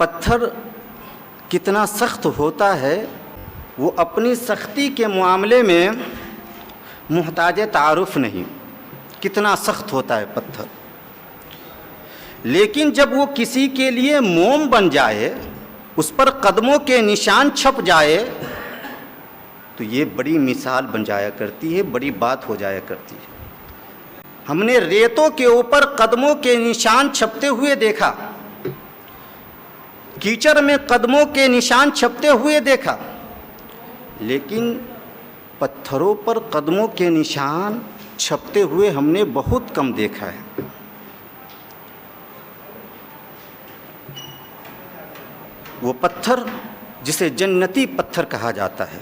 پتھر کتنا سخت ہوتا ہے وہ اپنی سختی کے معاملے میں محتاج تعارف نہیں، کتنا سخت ہوتا ہے پتھر، لیکن جب وہ کسی کے لیے موم بن جائے، اس پر قدموں کے نشان چھپ جائے تو یہ بڑی مثال بن جایا کرتی ہے، بڑی بات ہو جایا کرتی ہے۔ ہم نے ریتوں کے اوپر قدموں کے نشان چھپتے ہوئے دیکھا، کیچڑ میں قدموں کے نشان چھپتے ہوئے دیکھا، لیکن پتھروں پر قدموں کے نشان چھپتے ہوئے ہم نے بہت کم دیکھا ہے۔ وہ پتھر جسے جنتی پتھر کہا جاتا ہے،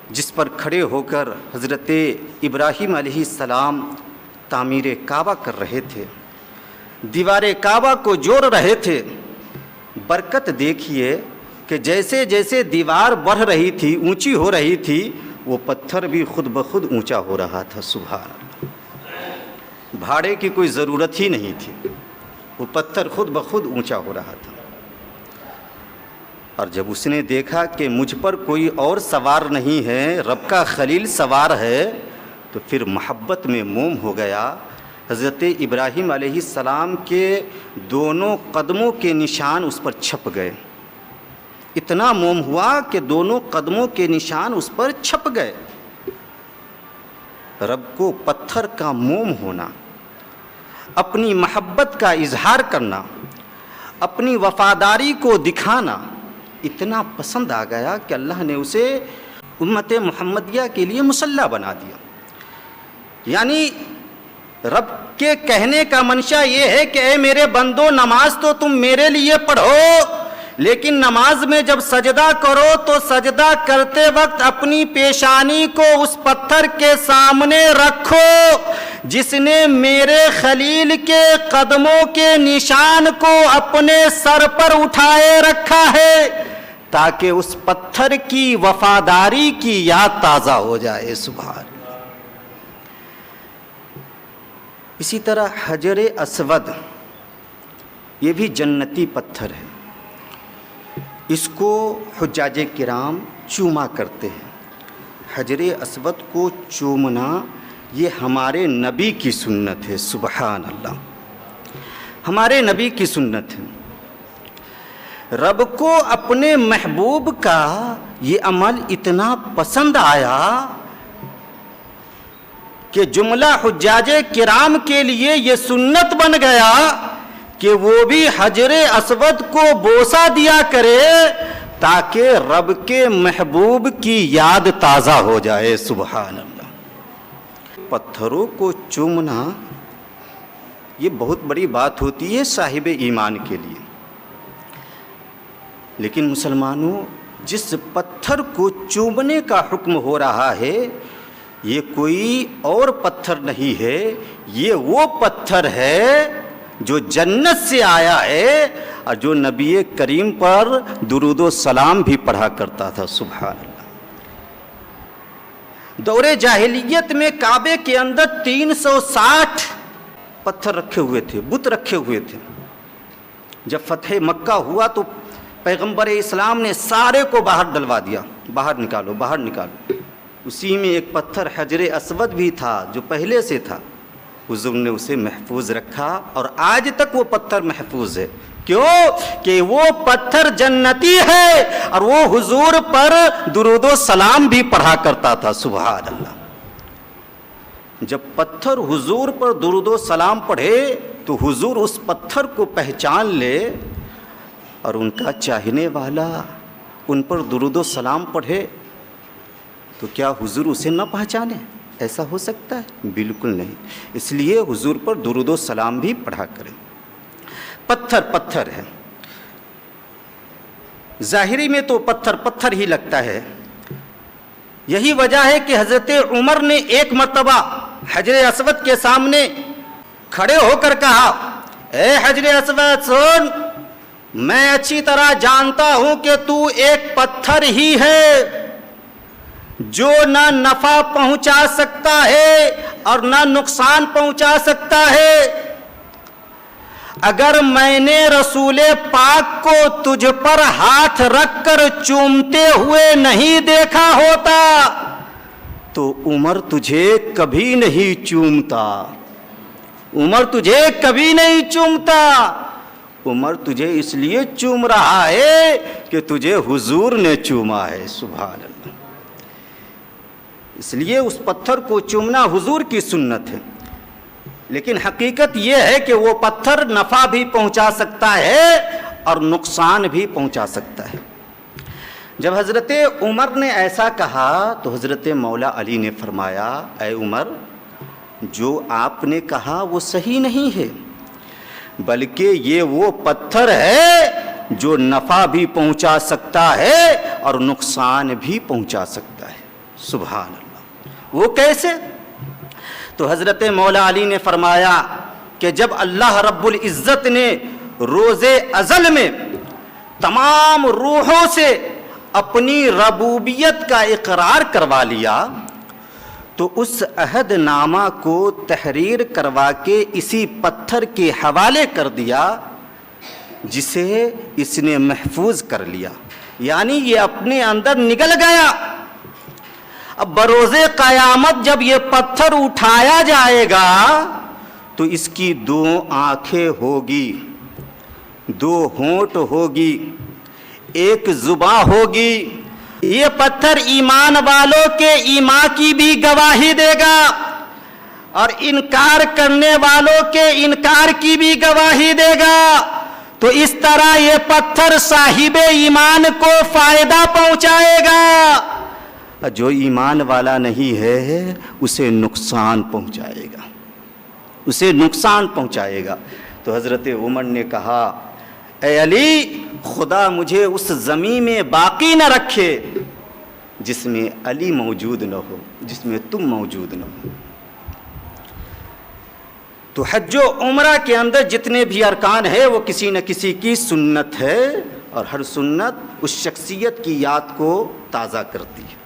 جس پر کھڑے ہو کر حضرت ابراہیم علیہ السلام تعمیر کعبہ کر رہے تھے، دیوار کعبہ کو جوڑ رہے تھے، برکت دیکھیے کہ جیسے جیسے دیوار بڑھ رہی تھی، اونچی ہو رہی تھی، وہ پتھر بھی خود بخود اونچا ہو رہا تھا۔ سبحان اللہ، بھاڑے کی کوئی ضرورت ہی نہیں تھی، وہ پتھر خود بخود اونچا ہو رہا تھا۔ اور جب اس نے دیکھا کہ مجھ پر کوئی اور سوار نہیں ہے، رب کا خلیل سوار ہے، تو پھر محبت میں موم ہو گیا۔ حضرت ابراہیم علیہ السلام کے دونوں قدموں کے نشان اس پر چھپ گئے، اتنا موم ہوا کہ دونوں قدموں کے نشان اس پر چھپ گئے۔ رب کو پتھر کا موم ہونا، اپنی محبت کا اظہار کرنا، اپنی وفاداری کو دکھانا اتنا پسند آ گیا کہ اللہ نے اسے امت محمدیہ کے لیے مسلح بنا دیا۔ یعنی رب کے کہنے کا منشا یہ ہے کہ اے میرے بندو، نماز تو تم میرے لیے پڑھو، لیکن نماز میں جب سجدہ کرو تو سجدہ کرتے وقت اپنی پیشانی کو اس پتھر کے سامنے رکھو جس نے میرے خلیل کے قدموں کے نشان کو اپنے سر پر اٹھائے رکھا ہے، تاکہ اس پتھر کی وفاداری کی یاد تازہ ہو جائے۔ سبحان۔ اسی طرح حجر اسود، یہ بھی جنتی پتھر ہے، اس کو حجاج کرام چوما کرتے ہیں۔ حجر اسود کو چومنا یہ ہمارے نبی کی سنت ہے۔ سبحان اللہ، ہمارے نبی کی سنت ہے۔ رب کو اپنے محبوب کا یہ عمل اتنا پسند آیا کہ جملہ حجاج کرام کے لیے یہ سنت بن گیا کہ وہ بھی حجر اسود کو بوسہ دیا کرے تاکہ رب کے محبوب کی یاد تازہ ہو جائے۔ سبحان اللہ۔ پتھروں کو چومنا یہ بہت بڑی بات ہوتی ہے صاحب ایمان کے لیے، لیکن مسلمانوں، جس پتھر کو چومنے کا حکم ہو رہا ہے یہ کوئی اور پتھر نہیں ہے، یہ وہ پتھر ہے جو جنت سے آیا ہے اور جو نبی کریم پر درود و سلام بھی پڑھا کرتا تھا۔ سبحان اللہ۔ دور جاہلیت میں کعبے کے اندر 360 پتھر رکھے ہوئے تھے، بت رکھے ہوئے تھے۔ جب فتح مکہ ہوا تو پیغمبر اسلام نے سارے کو باہر ڈلوا دیا، باہر نکالو، باہر نکالو۔ اسی میں ایک پتھر حجر اسود بھی تھا جو پہلے سے تھا، حضور نے اسے محفوظ رکھا اور آج تک وہ پتھر محفوظ ہے۔ کیوں؟ کہ وہ پتھر جنتی ہے اور وہ حضور پر درود و سلام بھی پڑھا کرتا تھا۔ سبحان اللہ۔ جب پتھر حضور پر درود و سلام پڑھے تو حضور اس پتھر کو پہچان لے اور ان کا چاہنے والا ان پر درود و سلام پڑھے تو کیا حضور اسے نہ پہچانے؟ ایسا ہو سکتا ہے؟ بالکل نہیں۔ اس لیے حضور پر درود و سلام بھی پڑھا کریں۔ پتھر پتھر ہے، ظاہری میں تو پتھر پتھر ہی لگتا ہے۔ یہی وجہ ہے کہ حضرت عمر نے ایک مرتبہ حجر اسود کے سامنے کھڑے ہو کر کہا، اے حجر اسود سن، میں اچھی طرح جانتا ہوں کہ تو ایک پتھر ہی ہے جو نہ نفع پہنچا سکتا ہے اور نہ نقصان پہنچا سکتا ہے، اگر میں نے رسول پاک کو تجھ پر ہاتھ رکھ کر چومتے ہوئے نہیں دیکھا ہوتا تو عمر تجھے کبھی نہیں چومتا، عمر تجھے کبھی نہیں چومتا۔ عمر تجھے اس لیے چوم رہا ہے کہ تجھے حضور نے چوما ہے، سبحان اللہ۔ اس لیے اس پتھر کو چومنا حضور کی سنت ہے، لیکن حقیقت یہ ہے کہ وہ پتھر نفع بھی پہنچا سکتا ہے اور نقصان بھی پہنچا سکتا ہے۔ جب حضرت عمر نے ایسا کہا تو حضرت مولا علی نے فرمایا، اے عمر، جو آپ نے کہا وہ صحیح نہیں ہے، بلکہ یہ وہ پتھر ہے جو نفع بھی پہنچا سکتا ہے اور نقصان بھی پہنچا سکتا ہے، سبحان اللہ۔ وہ کیسے؟ تو حضرت مولا علی نے فرمایا کہ جب اللہ رب العزت نے روز ازل میں تمام روحوں سے اپنی ربوبیت کا اقرار کروا لیا تو اس عہد نامہ کو تحریر کروا کے اسی پتھر کے حوالے کر دیا جسے اس نے محفوظ کر لیا، یعنی یہ اپنے اندر نگل گیا۔ اب بروز قیامت جب یہ پتھر اٹھایا جائے گا تو اس کی 2 آنکھیں ہوگی، 2 ہونٹ ہوگی، 1 زباں ہوگی۔ یہ پتھر ایمان والوں کے ایمان کی بھی گواہی دے گا اور انکار کرنے والوں کے انکار کی بھی گواہی دے گا۔ تو اس طرح یہ پتھر صاحب ایمان کو فائدہ پہنچائے گا، جو ایمان والا نہیں ہے اسے نقصان پہنچائے گا، اسے نقصان پہنچائے گا۔ تو حضرت عمر نے کہا، اے علی، خدا مجھے اس زمین میں باقی نہ رکھے جس میں علی موجود نہ ہو، جس میں تم موجود نہ ہو۔ تو حج و عمرہ کے اندر جتنے بھی ارکان ہیں وہ کسی نہ کسی کی سنت ہے، اور ہر سنت اس شخصیت کی یاد کو تازہ کرتی ہے۔